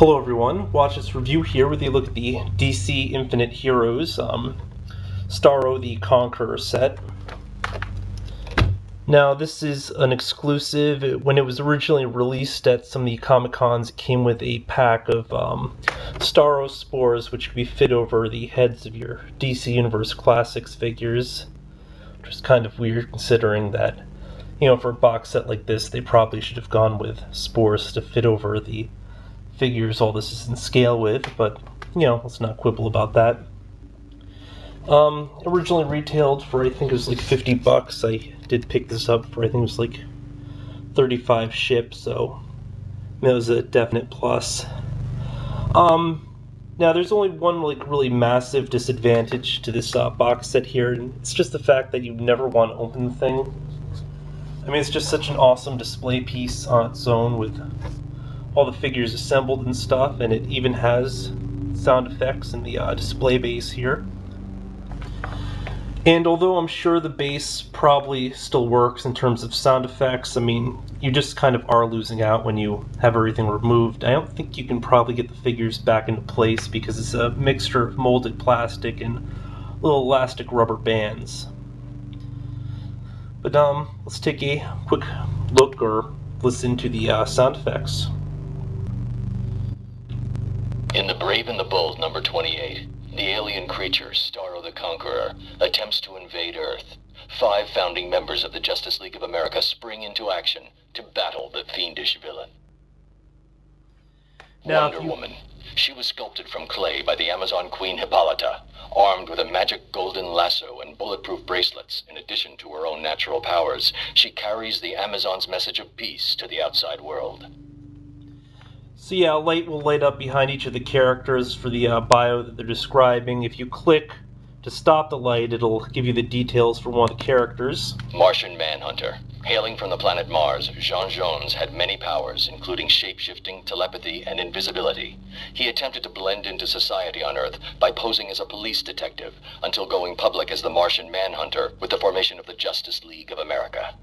Hello everyone, watch this review here where they look at the DC Infinite Heroes Starro the Conqueror set. Now this is an exclusive. When it was originally released at some of the Comic Cons, it came with a pack of Starro spores which could be fit over the heads of your DC Universe Classics figures, which is kind of weird considering that, you know, for a box set like this they probably should have gone with spores to fit over the figures all this is in scale with, but you know, let's not quibble about that. Originally retailed for I think it was like 50 bucks. I did pick this up for I think it was like 35 shipped, so that was a definite plus. Now there's only one like really massive disadvantage to this box set here, and it's just the fact that you never want to open the thing. I mean, it's just such an awesome display piece on its own with all the figures assembled and stuff, and it even has sound effects in the display base here. And although I'm sure the base probably still works in terms of sound effects, I mean, you just kind of are losing out when you have everything removed. I don't think you can probably get the figures back into place because it's a mixture of molded plastic and little elastic rubber bands. But let's take a quick look or listen to the sound effects. In The Brave and the Bold, number 28, the alien creature, Starro the Conqueror, attempts to invade Earth. 5 founding members of the Justice League of America spring into action to battle the fiendish villain. Wonder Woman. She was sculpted from clay by the Amazon Queen Hippolyta, armed with a magic golden lasso and bulletproof bracelets. In addition to her own natural powers, she carries the Amazon's message of peace to the outside world. So yeah, a light will light up behind each of the characters for the bio that they're describing. If you click to stop the light, it'll give you the details for one of the characters. Martian Manhunter. Hailing from the planet Mars, Jean Jones had many powers, including shape-shifting, telepathy, and invisibility. He attempted to blend into society on Earth by posing as a police detective, until going public as the Martian Manhunter with the formation of the Justice League of America.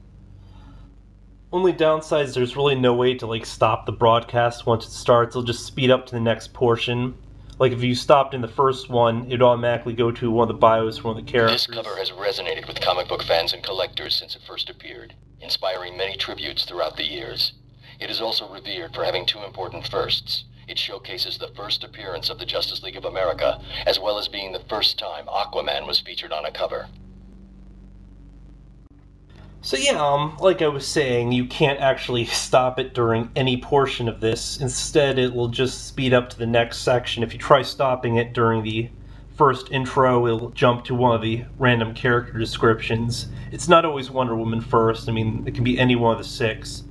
Only downside is there's really no way to like stop the broadcast once it starts. It'll just speed up to the next portion. Like if you stopped in the first one, it'd automatically go to one of the bios for one of the characters. This cover has resonated with comic book fans and collectors since it first appeared, inspiring many tributes throughout the years. It is also revered for having 2 important firsts. It showcases the first appearance of the Justice League of America, as well as being the first time Aquaman was featured on a cover. So yeah, like I was saying, you can't actually stop it during any portion of this. Instead, it will just speed up to the next section. If you try stopping it during the first intro, it'll jump to one of the random character descriptions. It's not always Wonder Woman first. I mean, it can be any one of the 6.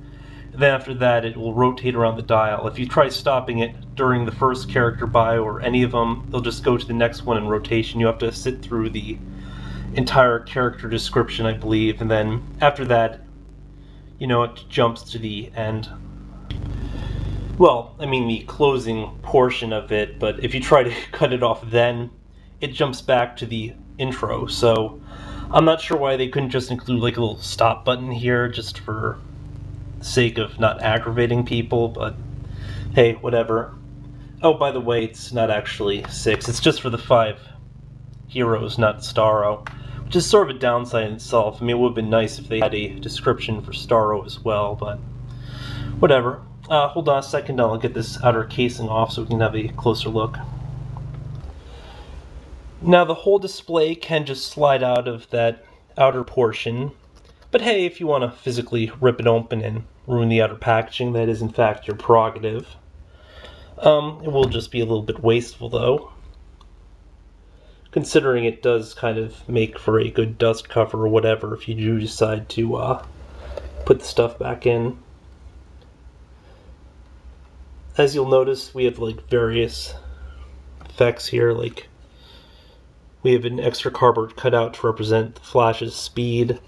And then after that, it will rotate around the dial. If you try stopping it during the first character bio or any of them, they'll just go to the next one in rotation. You have to sit through the entire character description, I believe, and then after that, you know, it jumps to the end. Well, I mean the closing portion of it, but if you try to cut it off then, it jumps back to the intro. So I'm not sure why they couldn't just include like a little stop button here just for the sake of not aggravating people, but hey, whatever. Oh, by the way, it's not actually 6, it's just for the 5 heroes, not Starro, which is sort of a downside in itself. I mean, it would have been nice if they had a description for Starro as well, but whatever. Hold on a second, I'll get this outer casing off so we can have a closer look. Now, the whole display can just slide out of that outer portion, but hey, if you want to physically rip it open and ruin the outer packaging, that is in fact your prerogative. It will just be a little bit wasteful though, considering it does kind of make for a good dust cover or whatever if you do decide to put the stuff back in. As you'll notice, we have like various effects here, like we have an extra cardboard cutout to represent the Flash's speed.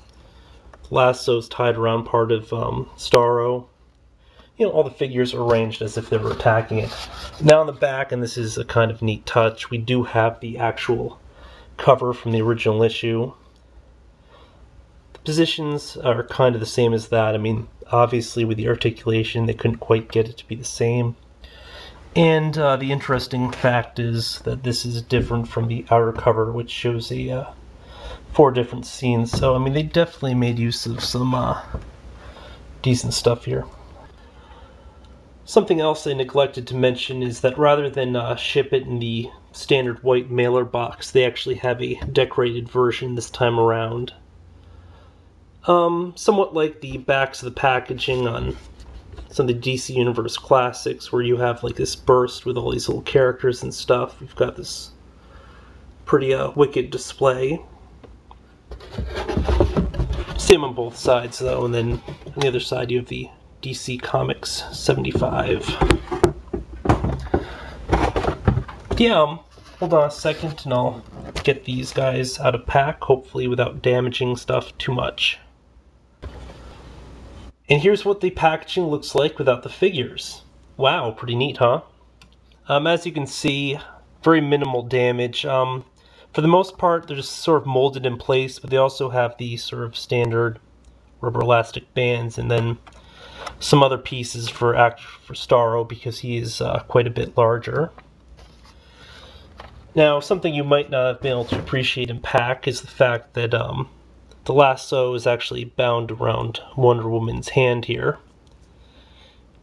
Lasso's tied around part of Starro. You know, all the figures are arranged as if they were attacking it. Now on the back, and this is a kind of neat touch, we do have the actual cover from the original issue. The positions are kind of the same as that. I mean, obviously with the articulation, they couldn't quite get it to be the same. And the interesting fact is that this is different from the outer cover, which shows a 4 different scenes. So, I mean, they definitely made use of some decent stuff here. Something else I neglected to mention is that rather than ship it in the standard white mailer box, they actually have a decorated version this time around. Somewhat like the backs of the packaging on some of the DC Universe classics, where you have like this burst with all these little characters and stuff. We've got this pretty wicked display. Same on both sides though, and then on the other side you have the DC Comics 75. Yeah, hold on a second and I'll get these guys out of pack, hopefully without damaging stuff too much. And here's what the packaging looks like without the figures. Wow, pretty neat, huh? As you can see, very minimal damage. For the most part, they're just sort of molded in place, but they also have the sort of standard rubber elastic bands, and then some other pieces for Starro because he is quite a bit larger. Now, something you might not have been able to appreciate in pack is the fact that the lasso is actually bound around Wonder Woman's hand here.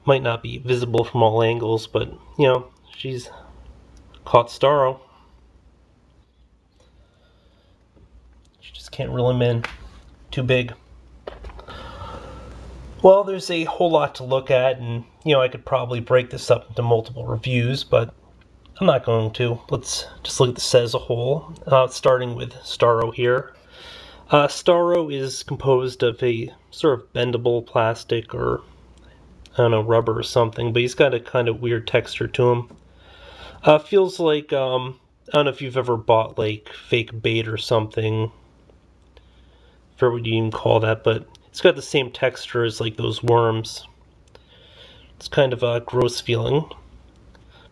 Might not be visible from all angles, but, you know, she's caught Starro. She just can't reel him in. Too big. Well, there's a whole lot to look at, and, you know, I could probably break this up into multiple reviews, but I'm not going to. Let's just look at the set as a whole, starting with Starro here. Starro is composed of a sort of bendable plastic or, I don't know, rubber or something, but he's got a kind of weird texture to him. Feels like, I don't know if you've ever bought, like, fake bait or something, for what you even call that, but it's got the same texture as, like, those worms. It's kind of a gross feeling.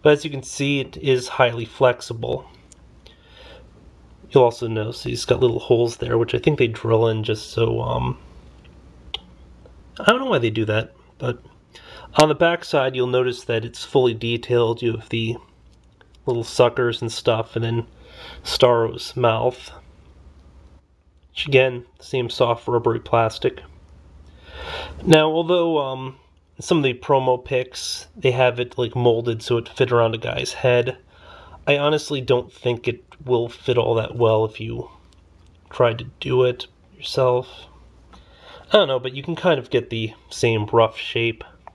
But as you can see, it is highly flexible. You'll also notice he's got little holes there, which I think they drill in just so, I don't know why they do that, but on the back side you'll notice that it's fully detailed. You have the little suckers and stuff, and then Starro's mouth. Which again, same soft rubbery plastic. Now, although some of the promo pics, they have it like molded so it fit around a guy's head, I honestly don't think it will fit all that well if you try to do it yourself. I don't know, but you can kind of get the same rough shape. I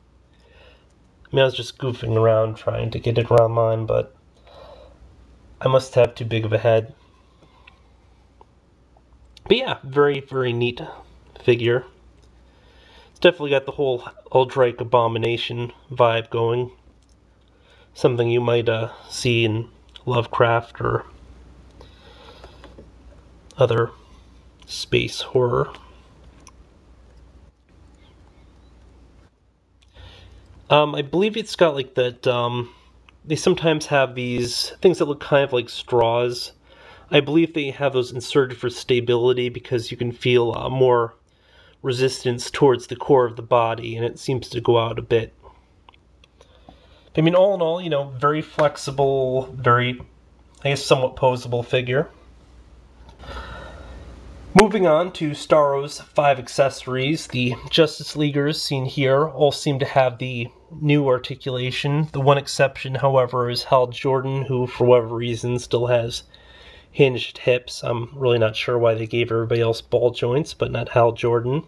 mean, I was just goofing around trying to get it around mine, but I must have too big of a head. But yeah, very, very neat figure. It's definitely got the whole Eldritch Abomination vibe going. Something you might see in Lovecraft or other space horror. I believe it's got like that, they sometimes have these things that look kind of like straws. I believe they have those inserted for stability because you can feel more resistance towards the core of the body, and it seems to go out a bit. I mean, all in all, you know, very flexible, very, I guess, somewhat posable figure. Moving on to Starro's 5 accessories, the Justice Leaguers seen here all seem to have the new articulation. The one exception, however, is Hal Jordan, who, for whatever reason, still has hinged hips. I'm really not sure why they gave everybody else ball joints, but not Hal Jordan.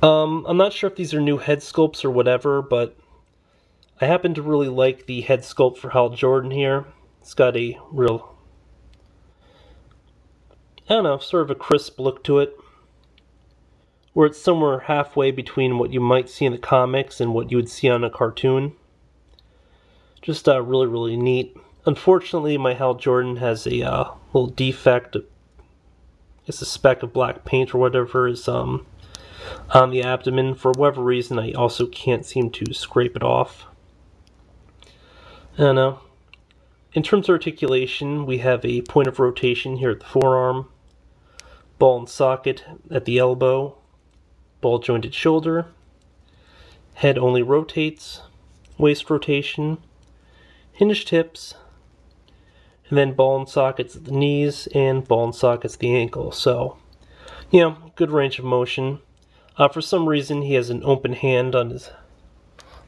I'm not sure if these are new head sculpts or whatever, but I happen to really like the head sculpt for Hal Jordan here. It's got a real, I don't know, sort of a crisp look to it, where it's somewhere halfway between what you might see in the comics and what you would see on a cartoon. Just really, really neat. Unfortunately, my Hal Jordan has a little defect. It's a speck of black paint or whatever is on the abdomen. For whatever reason, I also can't seem to scrape it off. I don't know. In terms of articulation, we have a point of rotation here at the forearm, ball and socket at the elbow, ball jointed shoulder, head only rotates, waist rotation, hinged hips, and then ball and sockets at the knees and ball and sockets at the ankle. So, good range of motion. For some reason, he has an open hand on his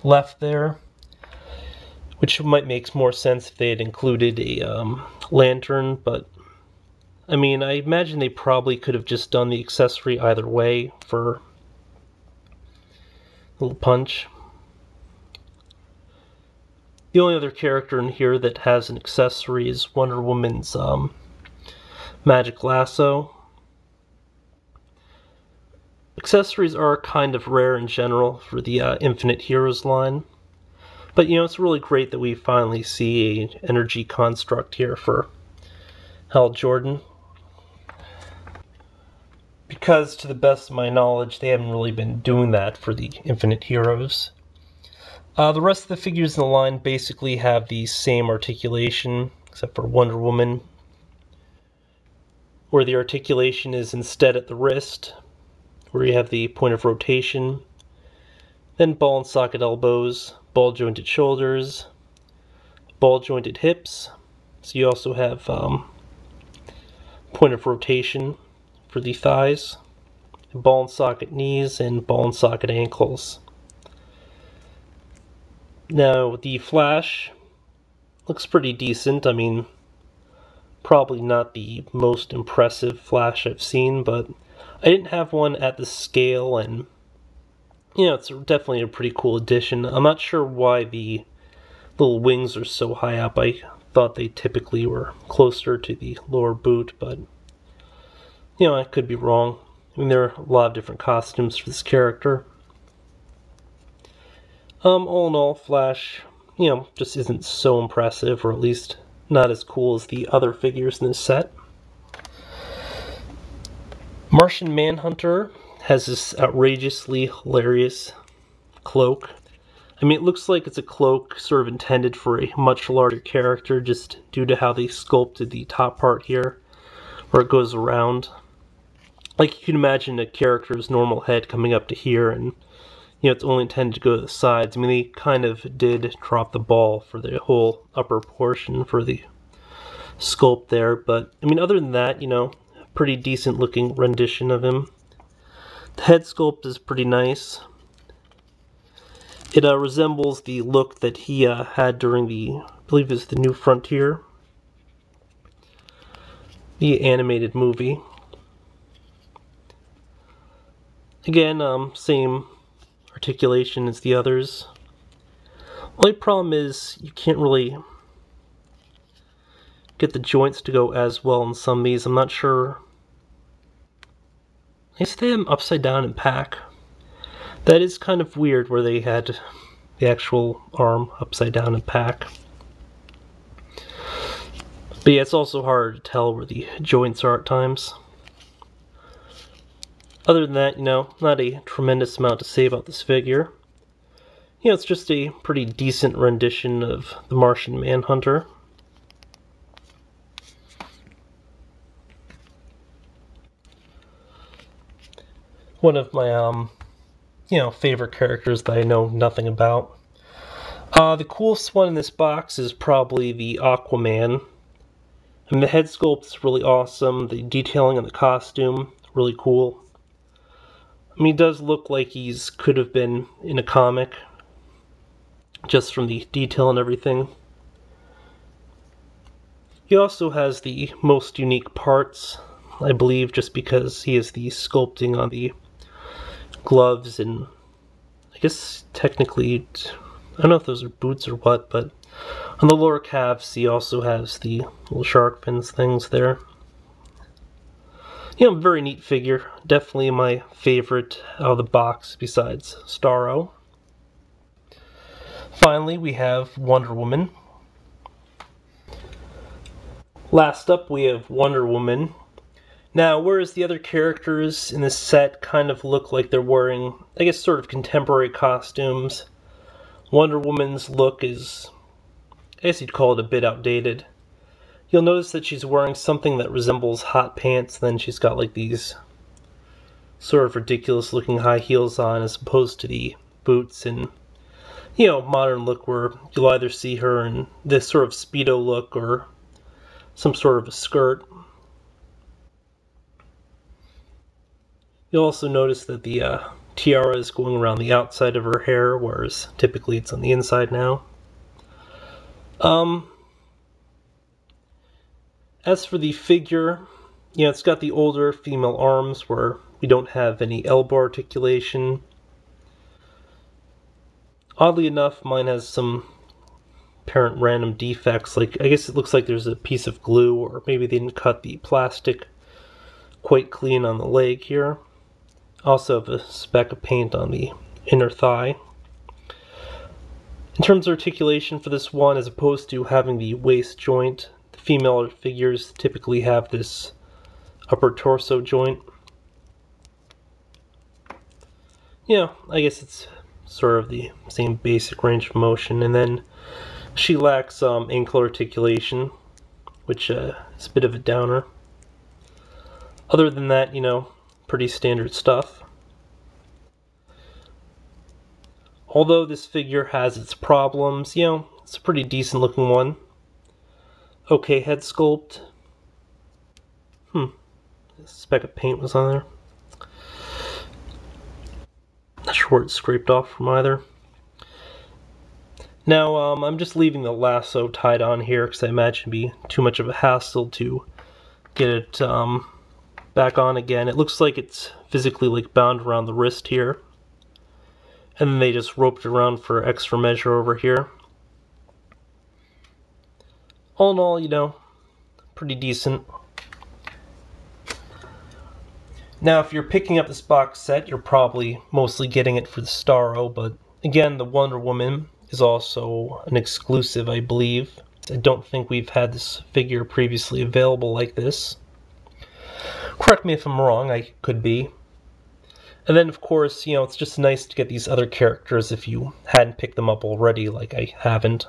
left there, which might make more sense if they had included a lantern, but I imagine they probably could have just done the accessory either way for a little punch. The only other character in here that has an accessory is Wonder Woman's magic lasso. Accessories are kind of rare in general for the Infinite Heroes line. But, it's really great that we finally see an energy construct here for Hal Jordan. Because, to the best of my knowledge, they haven't really been doing that for the Infinite Heroes. The rest of the figures in the line basically have the same articulation, except for Wonder Woman, where the articulation is instead at the wrist, where you have the point of rotation, then ball and socket elbows, ball jointed shoulders, ball jointed hips, so you also have point of rotation for the thighs, ball and socket knees, and ball and socket ankles. Now, the Flash looks pretty decent. Probably not the most impressive Flash I've seen, but I didn't have one at the scale, and, it's definitely a pretty cool addition. I'm not sure why the little wings are so high up. I thought they typically were closer to the lower boot, but, I could be wrong. There are a lot of different costumes for this character. All in all, Flash, just isn't so impressive, or at least not as cool as the other figures in this set. Martian Manhunter has this outrageously hilarious cloak. It looks like it's a cloak sort of intended for a much larger character, just due to how they sculpted the top part here, where it goes around. Like, you can imagine a character's normal head coming up to here, and it's only intended to go to the sides. They kind of did drop the ball for the whole upper portion for the sculpt there. But, other than that, pretty decent looking rendition of him. The head sculpt is pretty nice. It resembles the look that he had during I believe it's the New Frontier, the animated movie. Again, same articulation as the others. Only problem is you can't really get the joints to go as well in some of these. I'm not sure. I guess they have them upside down in pack. That is kind of weird where they had the actual arm upside down in pack. But yeah, it's also hard to tell where the joints are at times. Other than that, not a tremendous amount to say about this figure. It's just a pretty decent rendition of the Martian Manhunter. One of my, favorite characters that I know nothing about. The coolest one in this box is probably the Aquaman. The head sculpt is really awesome. The detailing on the costume, really cool. He does look like could have been in a comic, just from the detail and everything. He also has the most unique parts, I believe, just because he has the sculpting on the gloves, and I guess technically, I don't know if those are boots or what, but on the lower calves he also has the little shark fins things there. Very neat figure. Definitely my favorite out of the box besides Starro. Finally, we have Wonder Woman. Last up, we have Wonder Woman. Now, whereas the other characters in this set kind of look like they're wearing, I guess, sort of contemporary costumes, Wonder Woman's look is, I guess you'd call it a bit outdated. You'll notice that she's wearing something that resembles hot pants, then she's got like these sort of ridiculous looking high heels on as opposed to the boots and modern look where you'll either see her in this sort of Speedo look or some sort of a skirt. You'll also notice that the tiara is going around the outside of her hair, whereas typically it's on the inside now. As for the figure, it's got the older female arms where we don't have any elbow articulation. Oddly enough, mine has some apparent random defects, like I guess it looks like there's a piece of glue, or maybe they didn't cut the plastic quite clean on the leg here. Also have a speck of paint on the inner thigh. In terms of articulation for this one, as opposed to having the waist joint, the female figures typically have this upper torso joint. I guess it's sort of the same basic range of motion. And then she lacks ankle articulation, which is a bit of a downer. Other than that, pretty standard stuff. Although this figure has its problems, it's a pretty decent looking one. Okay head sculpt. A speck of paint was on there. Not sure where it scraped off from either. Now, I'm just leaving the lasso tied on here because I imagine it'd be too much of a hassle to get it back on again. It looks like it's physically bound around the wrist here. And then they just roped it around for extra measure over here. All in all, pretty decent. Now, if you're picking up this box set, you're probably mostly getting it for the Starro, but again, the Wonder Woman is also an exclusive, I believe. I don't think we've had this figure previously available like this. Correct me if I'm wrong, I could be. And then, of course, it's just nice to get these other characters if you hadn't picked them up already, like I haven't.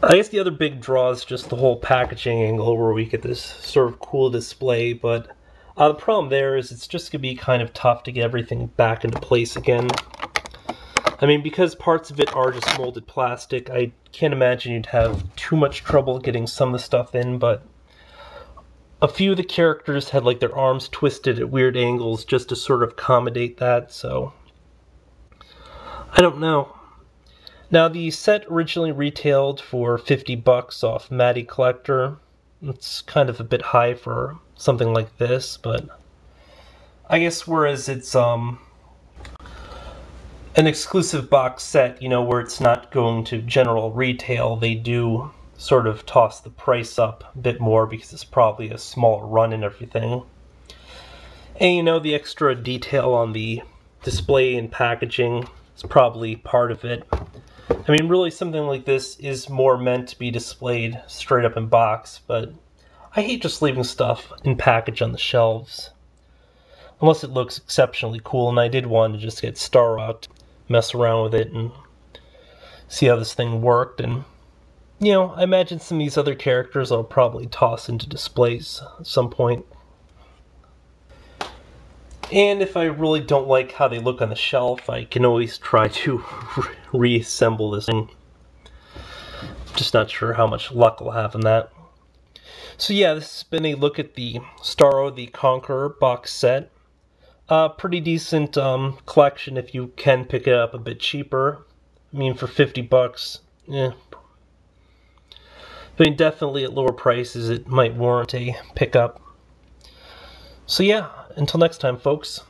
I guess the other big draw is just the whole packaging angle where we get this sort of cool display, but the problem there is it's just going to be kind of tough to get everything back into place again. I mean, because parts of it are just molded plastic, I can't imagine you'd have too much trouble getting some of the stuff in, but a few of the characters had their arms twisted at weird angles just to sort of accommodate that, so I don't know. Now, the set originally retailed for $50 off Matty Collector. It's kind of a bit high for something like this, but I guess whereas it's an exclusive box set, where it's not going to general retail, they do sort of toss the price up a bit more because it's probably a smaller run and everything. And the extra detail on the display and packaging is probably part of it. I mean, really, something like this is more meant to be displayed straight up in box, but I hate just leaving stuff in package on the shelves. Unless it looks exceptionally cool, and I did want to just get Starro out to mess around with it and see how this thing worked. And, I imagine some of these other characters I'll probably toss into displays at some point. And if I really don't like how they look on the shelf, I can always try to reassemble this thing. Just not sure how much luck I'll have in that. So yeah, this has been a look at the Starro the Conqueror box set. Pretty decent collection if you can pick it up a bit cheaper. I mean, for $50, I mean, definitely at lower prices it might warrant a pickup. So yeah, until next time, folks.